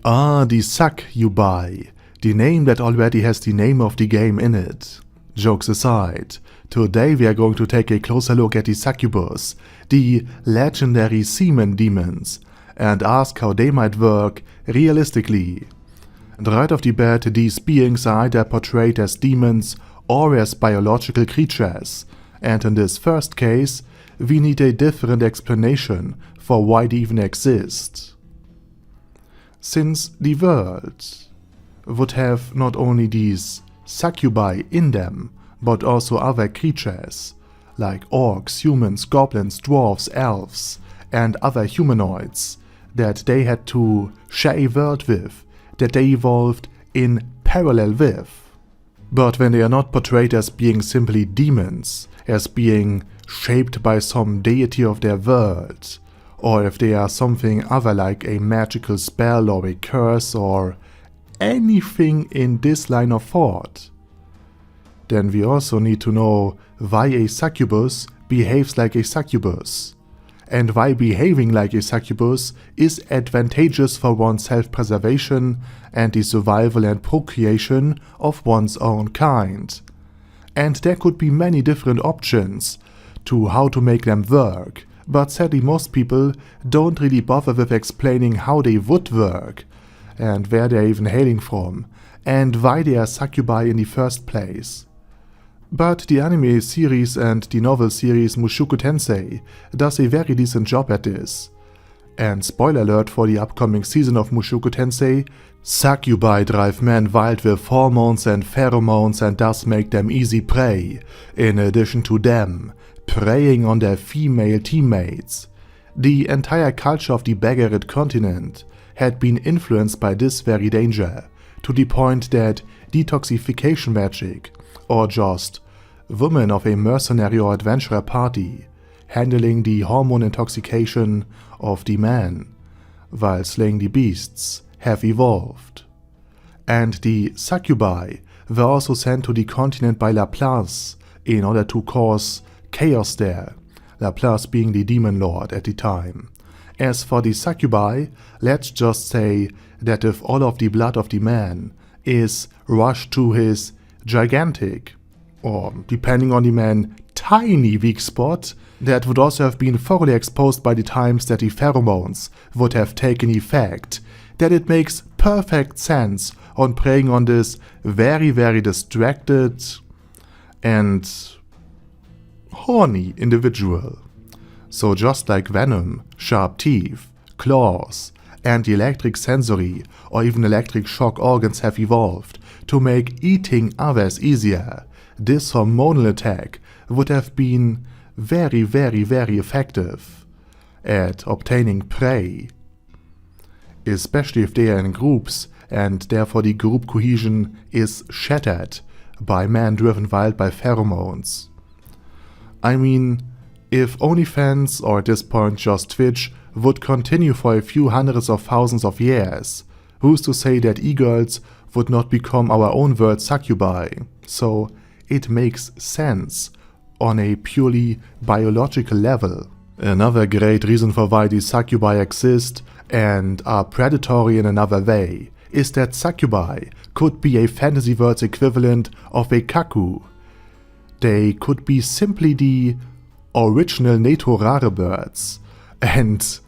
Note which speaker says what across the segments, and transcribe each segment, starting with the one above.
Speaker 1: The Succubi, the name that already has the name of the game in it. Jokes aside, today we are going to take a closer look at the Succubus, the legendary semen demons, and ask how they might work realistically. And right off the bat, these beings are either portrayed as demons or as biological creatures, and in this first case, we need a different explanation for why they even exist. Since the world would have not only these succubi in them, but also other creatures, like orcs, humans, goblins, dwarves, elves, and other humanoids, that they had to share a world with, that they evolved in parallel with. But when they are not portrayed as being simply demons, as being shaped by some deity of their world, or if they are something other like a magical spell or a curse or anything in this line of thought, then we also need to know why a succubus behaves like a succubus, and why behaving like a succubus is advantageous for one's self-preservation and the survival and procreation of one's own kind. And there could be many different options to how to make them work, but sadly most people don't really bother with explaining how they would work, and where they're even hailing from, and why they are succubi in the first place. But the anime series and the novel series Mushoku Tensei does a very decent job at this. And spoiler alert for the upcoming season of Mushoku Tensei, succubi drive men wild with hormones and pheromones and thus make them easy prey, in addition to them preying on their female teammates. The entire culture of the Bagarid continent had been influenced by this very danger, to the point that detoxification magic, or just women of a mercenary or adventurer party, handling the hormone intoxication of the man, while slaying the beasts, have evolved. And the succubi were also sent to the continent by Laplace in order to cause chaos there, Laplace being the demon lord at the time. As for the succubi, let's just say that if all of the blood of the man is rushed to his gigantic, or depending on the man, tiny weak spot, that would also have been thoroughly exposed by the times that the pheromones would have taken effect, that it makes perfect sense on preying on this very, very distracted and horny individual. So just like venom, sharp teeth, claws, and the electric sensory or even electric shock organs have evolved to make eating others easier, this hormonal attack would have been very, very, very effective at obtaining prey, especially if they are in groups and therefore the group cohesion is shattered by men driven wild by pheromones. I mean, if OnlyFans, or at this point just Twitch, would continue for a few hundreds of thousands of years, who's to say that e-girls would not become our own world succubi? So it makes sense on a purely biological level. Another great reason for why these succubi exist and are predatory in another way is that succubi could be a fantasy world's equivalent of a kaku. They could be simply the original Neto rare birds, and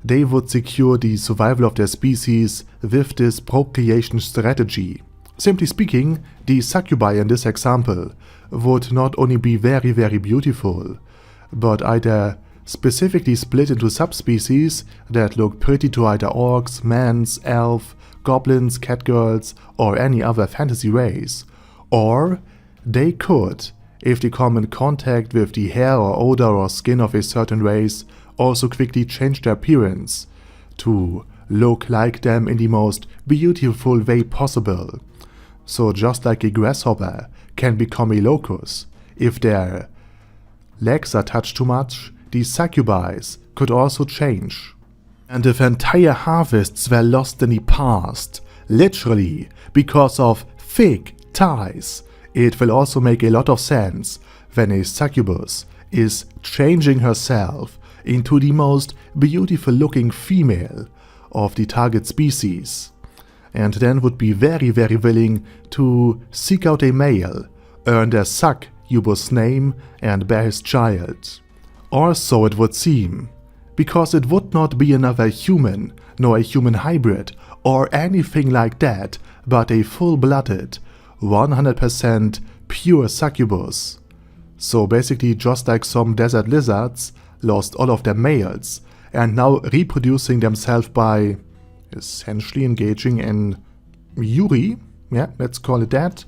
Speaker 1: they would secure the survival of their species with this procreation strategy. Simply speaking, the succubi in this example would not only be very, very beautiful, but either specifically split into subspecies that look pretty to either orcs, mans, elf, goblins, catgirls, or any other fantasy race, or they could, if they come in contact with the hair or odor or skin of a certain race, also quickly change their appearance to look like them in the most beautiful way possible. So just like a grasshopper can become a locust if their legs are touched too much, these succubis could also change. And if entire harvests were lost in the past, literally because of thick ties, it will also make a lot of sense when a succubus is changing herself into the most beautiful looking female of the target species, and then would be very willing to seek out a male, earn their Succubus name and bear his child. Or so it would seem, because it would not be another human, nor a human hybrid, or anything like that, but a full-blooded, 100% pure succubus. So basically just like some desert lizards lost all of their males and now reproducing themselves by essentially engaging in Yuri, yeah, let's call it that,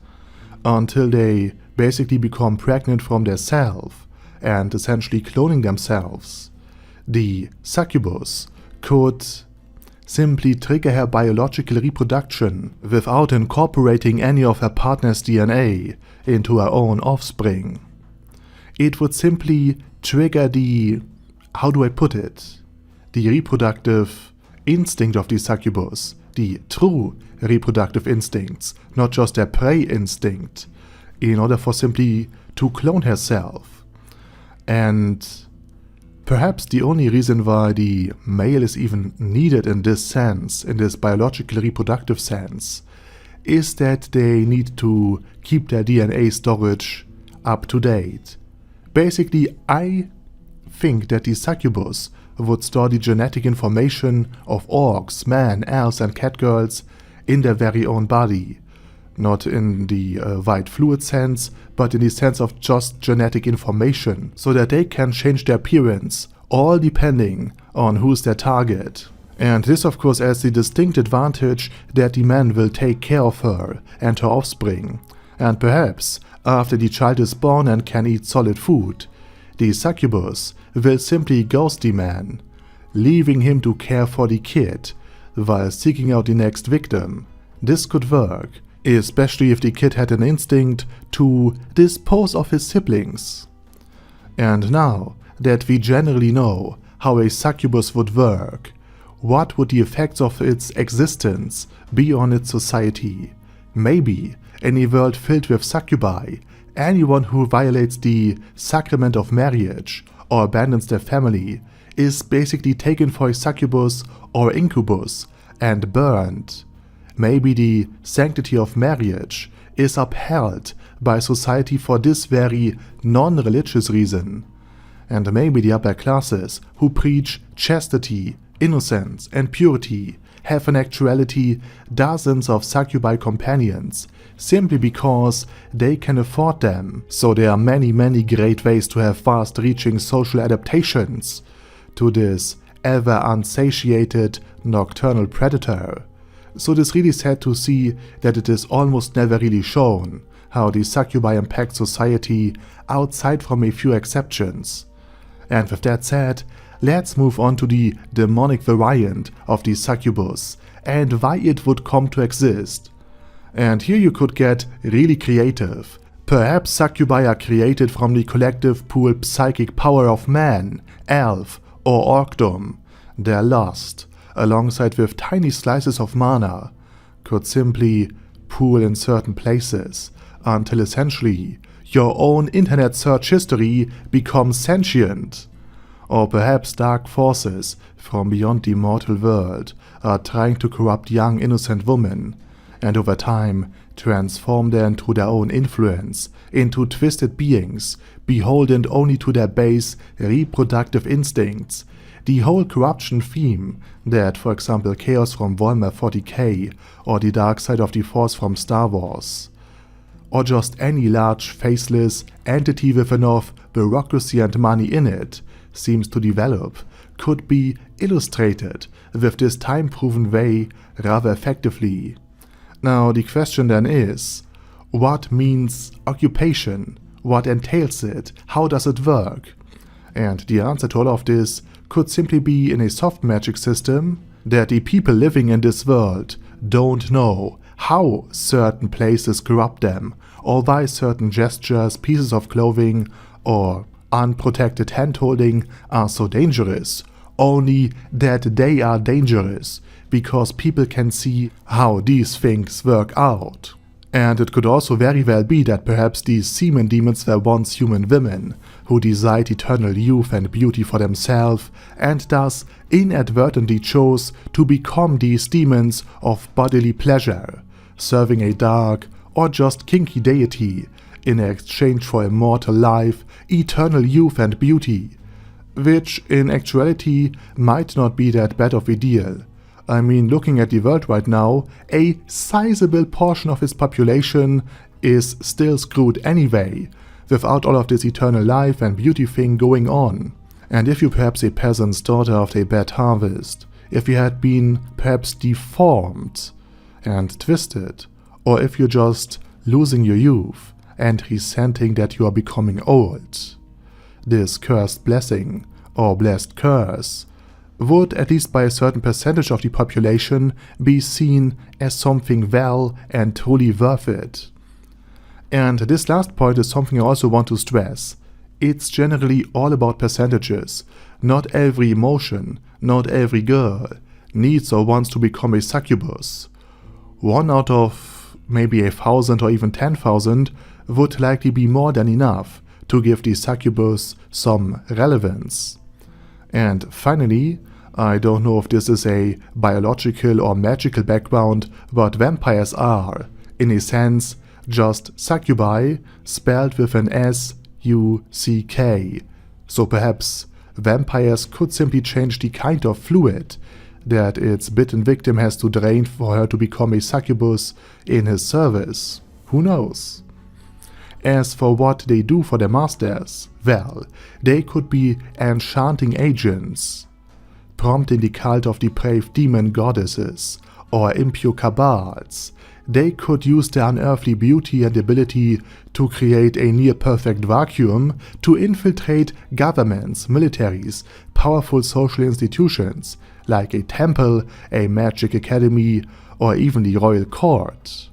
Speaker 1: until they basically become pregnant from their self and essentially cloning themselves. The succubus could simply trigger her biological reproduction without incorporating any of her partner's DNA into her own offspring. It would simply trigger the, how do I put it, the reproductive instinct of the succubus, the true reproductive instincts, not just their prey instinct, in order for simply to clone herself. And perhaps the only reason why the male is even needed in this sense, in this biological reproductive sense, is that they need to keep their DNA storage up to date. Basically, I think that the succubus would store the genetic information of orcs, men, elves and catgirls in their very own body. Not in the white fluid sense, but in the sense of just genetic information, so that they can change their appearance, all depending on who's their target. And this of course has the distinct advantage that the man will take care of her and her offspring, and perhaps after the child is born and can eat solid food, the succubus will simply ghost the man, leaving him to care for the kid while seeking out the next victim. This could work, especially if the kid had an instinct to dispose of his siblings. And now that we generally know how a succubus would work, what would the effects of its existence be on its society? Maybe in a world filled with succubi, anyone who violates the sacrament of marriage or abandons their family is basically taken for a succubus or incubus and burned. Maybe the sanctity of marriage is upheld by society for this very non-religious reason. And maybe the upper classes who preach chastity, innocence and purity have in actuality dozens of succubi companions simply because they can afford them. So there are many great ways to have fast-reaching social adaptations to this ever unsatiated nocturnal predator. So it is really sad to see that it is almost never really shown how the succubi impact society outside from a few exceptions. And with that said, let's move on to the demonic variant of the succubus and why it would come to exist. And here you could get really creative. Perhaps succubi are created from the collective pool psychic power of man, elf or orcdom. Their lust, alongside with tiny slices of mana, could simply pool in certain places until essentially your own internet search history becomes sentient. Or perhaps dark forces from beyond the mortal world are trying to corrupt young innocent women, and over time transform them through their own influence into twisted beings, beholden only to their base reproductive instincts. The whole corruption theme that, for example, Chaos from Warhammer 40k or the dark side of the Force from Star Wars, or just any large faceless entity with enough bureaucracy and money in it seems to develop, could be illustrated with this time-proven way rather effectively. Now the question then is, what means occupation? What entails it? How does it work? And the answer to all of this could simply be in a soft magic system that the people living in this world don't know how certain places corrupt them, or why certain gestures, pieces of clothing, or unprotected hand-holding are so dangerous, only that they are dangerous because people can see how these things work out. And it could also very well be that perhaps these semen demons were once human women, who desired eternal youth and beauty for themselves, and thus inadvertently chose to become these demons of bodily pleasure, serving a dark or just kinky deity in exchange for immortal life, eternal youth and beauty, which in actuality might not be that bad of a deal. I mean, looking at the world right now, a sizable portion of its population is still screwed anyway, without all of this eternal life and beauty thing going on. And if you're perhaps a peasant's daughter after a bad harvest, if you had been perhaps deformed and twisted, or if you're just losing your youth and resenting that you are becoming old, this cursed blessing, or blessed curse, would, at least by a certain percentage of the population, be seen as something well and truly worth it. And this last point is something I also want to stress. It's generally all about percentages. Not every emotion, not every girl, needs or wants to become a succubus. 1 out of maybe 1,000 or even 10,000 would likely be more than enough to give the succubus some relevance. And finally, I don't know if this is a biological or magical background, but vampires are, in a sense, just succubi spelled with an S-U-C-K. So perhaps vampires could simply change the kind of fluid that its bitten victim has to drain for her to become a succubus in his service. Who knows? As for what they do for their masters, well, they could be enchanting agents, prompting the cult of depraved demon goddesses, or impure cabals. They could use their unearthly beauty and ability to create a near-perfect vacuum to infiltrate governments, militaries, powerful social institutions, like a temple, a magic academy, or even the royal court.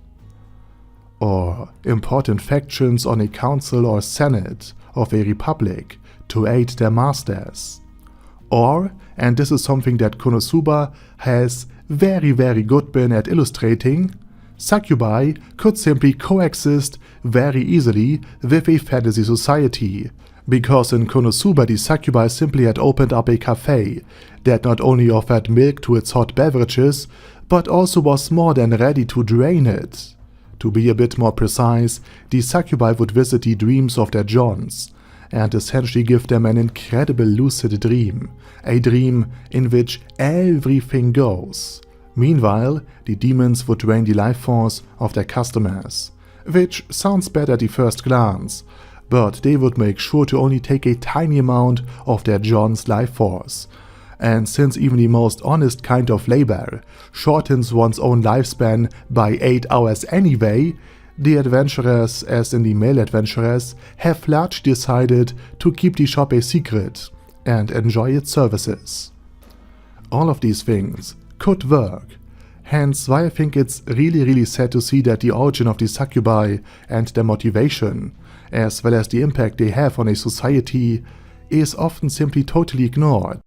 Speaker 1: Or important factions on a council or senate of a republic to aid their masters. Or, and this is something that Konosuba has very good been at illustrating, succubi could simply coexist very easily with a fantasy society, because in Konosuba the succubi simply had opened up a cafe that not only offered milk to its hot beverages, but also was more than ready to drain it. To be a bit more precise, the succubi would visit the dreams of their Johns, and essentially give them an incredible lucid dream, a dream in which everything goes. Meanwhile, the demons would drain the life force of their customers, which sounds bad at the first glance, but they would make sure to only take a tiny amount of their John's life force. And since even the most honest kind of labor shortens one's own lifespan by 8 hours anyway, the adventurers, as in the male adventurers, have largely decided to keep the shop a secret and enjoy its services. All of these things could work, hence why I think it's really sad to see that the origin of the succubi and their motivation, as well as the impact they have on a society, is often simply totally ignored.